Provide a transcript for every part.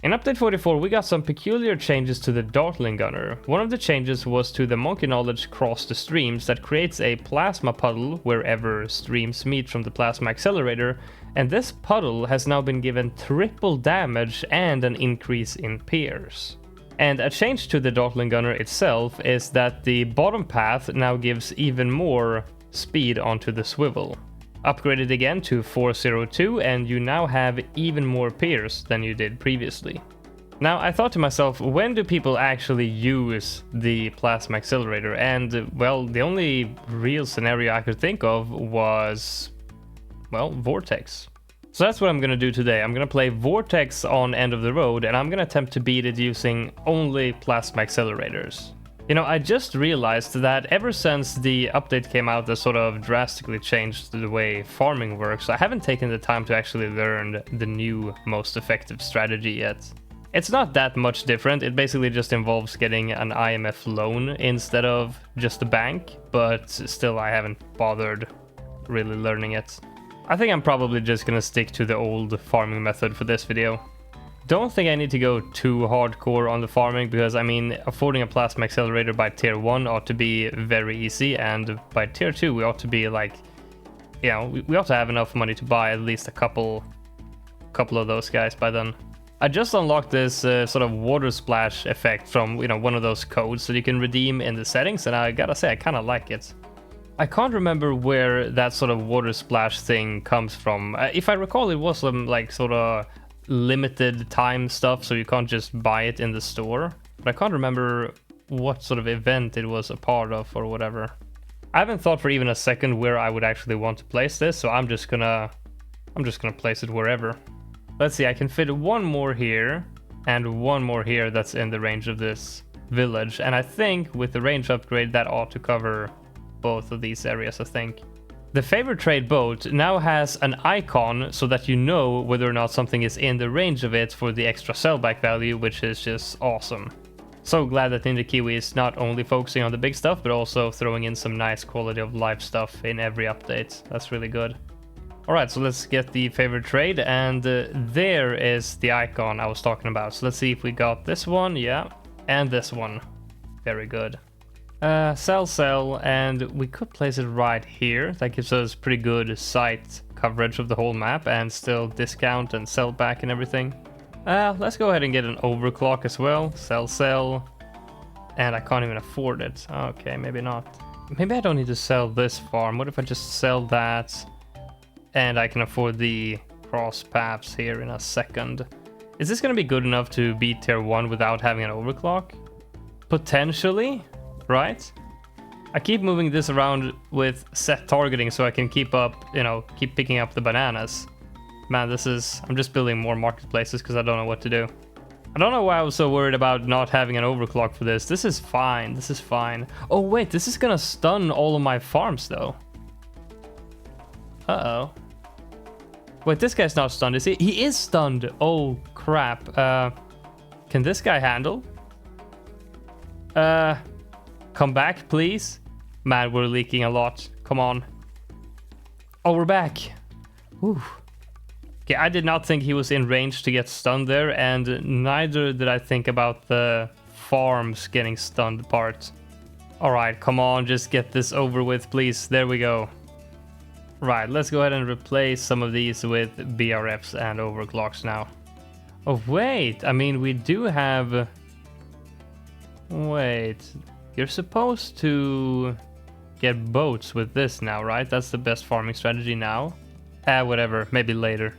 In update 44, we got some peculiar changes to the Dartling Gunner. One of the changes was to the Monkey Knowledge Cross the Streams that creates a plasma puddle wherever streams meet from the plasma accelerator, and this puddle has now been given triple damage and an increase in pairs. And a change to the Dartling Gunner itself is that the bottom path now gives even more speed onto the swivel. Upgraded again to 402, and you now have even more pairs than you did previously. Now, I thought to myself, when do people actually use the plasma accelerator? And, well, the only real scenario I could think of was, well, Vortex. So that's what I'm gonna do today. I'm gonna play Vortex on End of the Road, and I'm gonna attempt to beat it using only plasma accelerators. You know, I just realized that ever since the update came out that sort of drastically changed the way farming works, I haven't taken the time to actually learn the new most effective strategy yet. It's not that much different, it basically just involves getting an IMF loan instead of just a bank, but still I haven't bothered really learning it. I think I'm probably just gonna stick to the old farming method for this video. Don't think I need to go too hardcore on the farming, because I mean, affording a plasma accelerator by tier 1 ought to be very easy, and by tier 2 we ought to be like, you know, we ought to have enough money to buy at least a couple of those guys by then. I just unlocked this sort of water splash effect from, you know, one of those codes that you can redeem in the settings, and I gotta say I kind of like it. I can't remember where that sort of water splash thing comes from. If I recall, it was some like sort of limited time stuff, so you can't just buy it in the store, but I can't remember what sort of event it was a part of or whatever. I haven't thought for even a second where I would actually want to place this, so I'm just gonna place it wherever. Let's see, I can fit one more here and one more here that's in the range of this village, and I think with the range upgrade that ought to cover both of these areas, I think. The favorite trade boat now has an icon so that you know whether or not something is in the range of it for the extra sellback value, which is just awesome. So glad that Ninja Kiwi is not only focusing on the big stuff, but also throwing in some nice quality of life stuff in every update. That's really good. Alright, so let's get the favorite trade, and there is the icon I was talking about. So let's see if we got this one, yeah, and this one. Very good. Sell, and we could place it right here. That gives us pretty good sight coverage of the whole map and still discount and sell back and everything. Let's go ahead and get an overclock as well. Sell, and I can't even afford it. Okay, maybe not. Maybe I don't need to sell this farm. What if I just sell that and I can afford the cross paths here in a second? Is this gonna be good enough to beat tier 1 without having an overclock? Potentially. Right? I keep moving this around with set targeting so I can keep up, you know, keep picking up the bananas. Man, I'm just building more marketplaces because I don't know what to do. I don't know why I was so worried about not having an overclock for this. This is fine. This is fine. Oh, wait, this is gonna stun all of my farms, though. Uh-oh. Wait, this guy's not stunned, is he? He is stunned. Oh, crap. Can this guy handle? Come back, please. Man, we're leaking a lot. Come on. Oh, we're back. Whew. Okay, I did not think he was in range to get stunned there, and neither did I think about the farms getting stunned part. Alright, come on, just get this over with, please. There we go. Right, let's go ahead and replace some of these with BRFs and overclocks now. Oh, wait. I mean, we do have... Wait... You're supposed to get boats with this now, right? That's the best farming strategy now. Whatever, maybe later.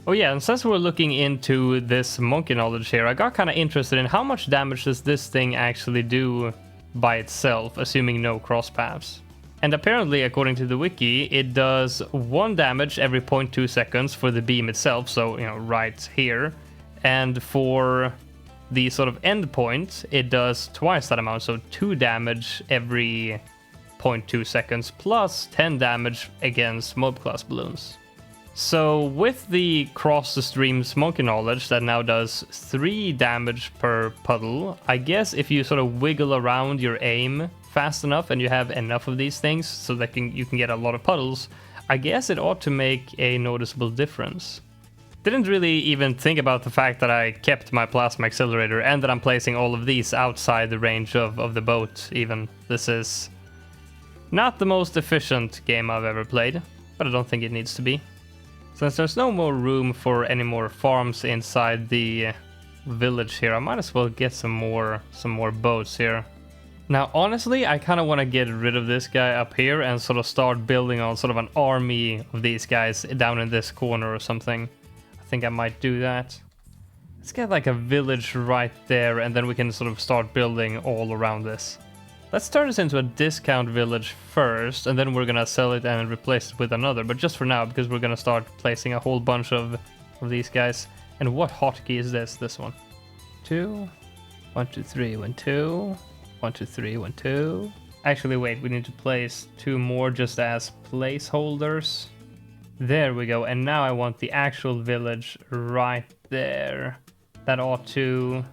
Oh yeah, and since we're looking into this monkey knowledge here, I got kind of interested in how much damage does this thing actually do by itself, assuming no cross paths. And apparently, according to the wiki, it does 1 damage every 0.2 seconds for the beam itself, so, you know, right here. And for the sort of end point, it does twice that amount, so 2 damage every 0.2 seconds, plus 10 damage against mob class balloons. So with the cross the streams monkey knowledge that now does 3 damage per puddle, I guess if you sort of wiggle around your aim fast enough and you have enough of these things so that you can get a lot of puddles, I guess it ought to make a noticeable difference. Didn't really even think about the fact that I kept my plasma accelerator and that I'm placing all of these outside the range of the boat even. This is not the most efficient game I've ever played, but I don't think it needs to be. Since there's no more room for any more farms inside the village here, I might as well get some more boats here. Now, honestly, I kind of want to get rid of this guy up here and sort of start building on sort of an army of these guys down in this corner or something. I think I might do that. Let's get like a village right there, and then we can sort of start building all around this. Let's turn this into a discount village first, and then we're gonna sell it and replace it with another. But just for now, because we're gonna start placing a whole bunch of these guys. And what hotkey is this? This one. 2, 1, 2, 3, 1, 2, 1, 2, 3, 1, 2. Actually, wait, we need to place 2 more just as placeholders. There we go, and now I want the actual village right there. That ought to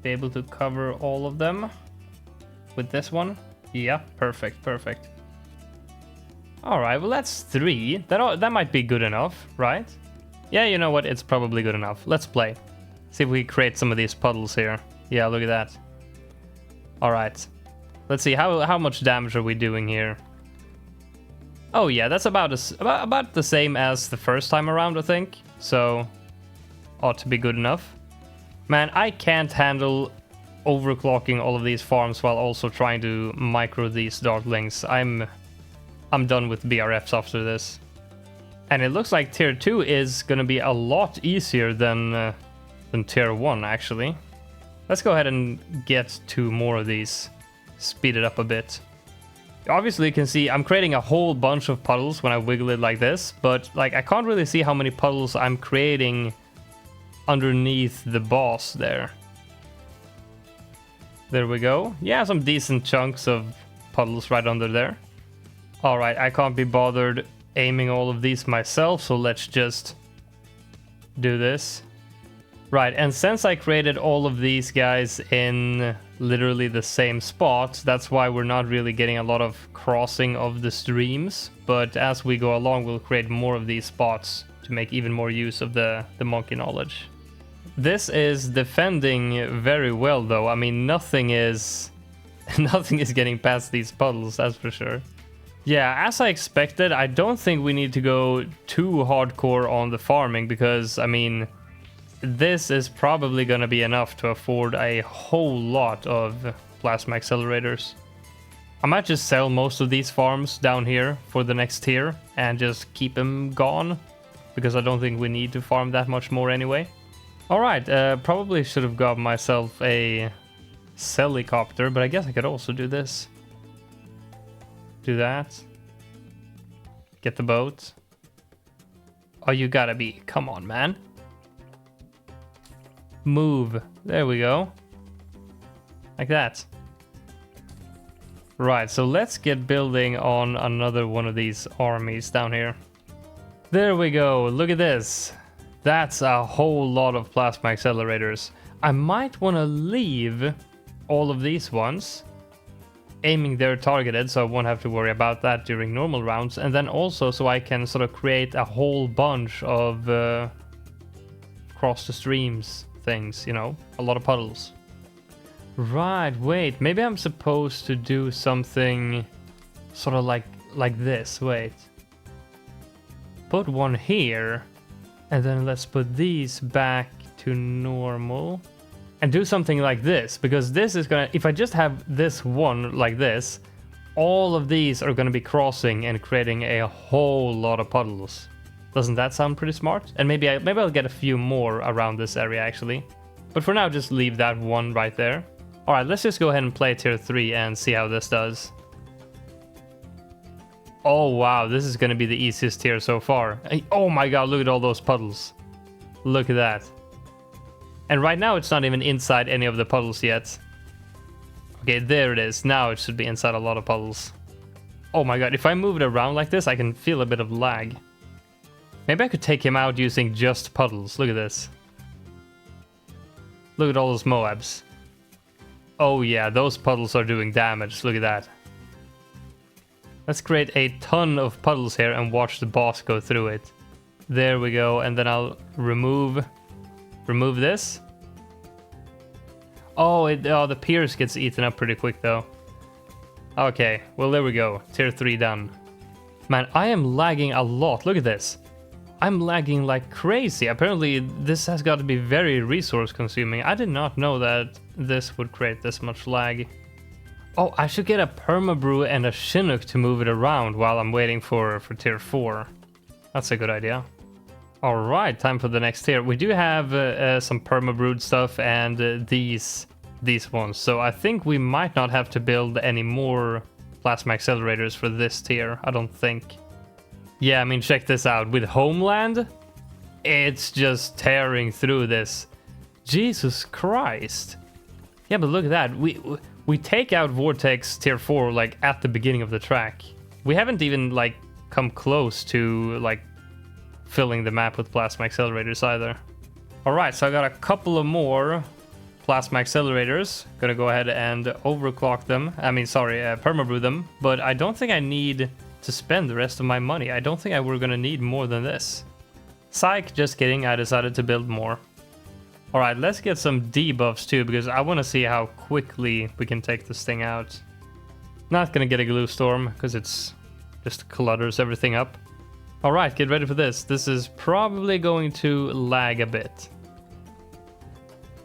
be able to cover all of them with this one. Yeah, perfect, perfect. Alright, well that's 3. That might be good enough, right? Yeah, you know what, it's probably good enough. Let's play. See if we create some of these puddles here. Yeah, look at that. Alright. Let's see, how much damage are we doing here? Oh yeah, that's about the same as the first time around, I think. So, ought to be good enough. Man, I can't handle overclocking all of these farms while also trying to micro these dartlings. I'm done with BRFs after this. And it looks like tier 2 is gonna be a lot easier than tier 1, actually. Let's go ahead and get 2 more of these. Speed it up a bit. Obviously you can see I'm creating a whole bunch of puddles when I wiggle it like this, but like I can't really see how many puddles I'm creating underneath the boss there. There we go. Yeah, some decent chunks of puddles right under there. Alright, I can't be bothered aiming all of these myself, so let's just do this. Right, and since I created all of these guys in literally the same spot, that's why we're not really getting a lot of crossing of the streams. But as we go along, we'll create more of these spots to make even more use of the monkey knowledge. This is defending very well, though. I mean, nothing is getting past these puddles, that's for sure. Yeah, as I expected, I don't think we need to go too hardcore on the farming because, I mean, this is probably going to be enough to afford a whole lot of plasma accelerators. I might just sell most of these farms down here for the next tier and just keep them gone because I don't think we need to farm that much more anyway. Alright, probably should have got myself a helicopter, but I guess I could also do this. Do that. Get the boat. Oh, you gotta be. Come on, man. Move. There we go. Like that. Right, so let's get building on another one of these armies down here. There we go. Look at this. That's a whole lot of plasma accelerators. I might want to leave all of these ones aiming there targeted, so I won't have to worry about that during normal rounds, and then also so I can sort of create a whole bunch of cross the streams things, you know, a lot of puddles. Right, wait, maybe I'm supposed to do something sort of like this. Wait, put one here, and then let's put these back to normal. And do something like this, because this is gonna, if I just have this one like this, all of these are gonna be crossing and creating a whole lot of puddles. Doesn't that sound pretty smart? And maybe I'll get a few more around this area actually. But for now, just leave that one right there. Alright, let's just go ahead and play tier 3 and see how this does. Oh wow, this is gonna be the easiest tier so far. Oh my god, look at all those puddles. Look at that. And right now it's not even inside any of the puddles yet. Okay, there it is. Now it should be inside a lot of puddles. Oh my god, if I move it around like this, I can feel a bit of lag. Maybe I could take him out using just puddles. Look at this. Look at all those Moabs. Oh yeah, those puddles are doing damage. Look at that. Let's create a ton of puddles here and watch the boss go through it. There we go, and then I'll remove this. Oh, the pierce gets eaten up pretty quick though. Okay, well there we go. Tier 3 done. Man, I am lagging a lot. Look at this. I'm lagging like crazy. Apparently this has got to be very resource consuming. I did not know that this would create this much lag. Oh, I should get a permabrew and a Chinook to move it around while I'm waiting for tier 4. That's a good idea. Alright, time for the next tier. We do have some permabrewed stuff and these ones. So I think we might not have to build any more plasma accelerators for this tier. I don't think. Yeah, I mean, check this out. With Homeland, it's just tearing through this. Jesus Christ. Yeah, but look at that. We take out Vortex tier 4 like at the beginning of the track. We haven't even like come close to like filling the map with plasma accelerators either. Alright, so I got a couple of more plasma accelerators. Gonna go ahead and overclock them. I mean, sorry, permabrew them. But I don't think I need to spend the rest of my money. I don't think we're gonna need more than this. Psych, just kidding. I decided to build more. Alright, let's get some debuffs too, because I want to see how quickly we can take this thing out. Not gonna get a glue storm, because it's just clutters everything up. Alright, get ready for this. This is probably going to lag a bit.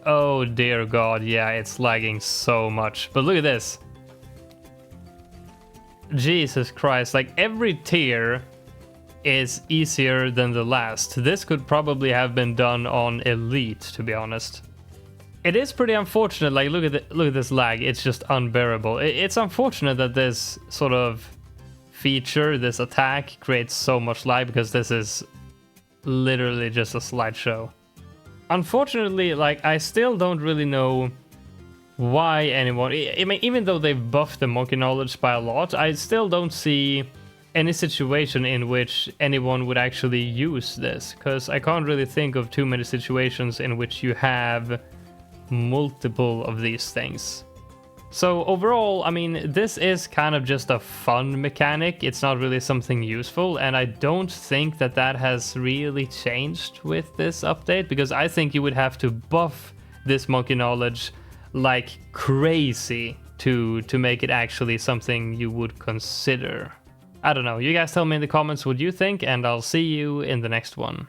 Oh dear god, yeah, it's lagging so much. But look at this. Jesus Christ, like every tier is easier than the last. This could probably have been done on Elite, to be honest. It is pretty unfortunate, like look at this lag, it's just unbearable. It's unfortunate that this sort of feature, this attack, creates so much lag because this is literally just a slideshow. Unfortunately, like I still don't really know why anyone, I mean, even though they've buffed the monkey knowledge by a lot, I still don't see any situation in which anyone would actually use this, because I can't really think of too many situations in which you have multiple of these things. So overall, I mean, this is kind of just a fun mechanic. It's not really something useful, and I don't think that has really changed with this update, because I think you would have to buff this monkey knowledge like crazy to make it actually something you would consider. I don't know. You guys tell me in the comments what you think, and I'll see you in the next one.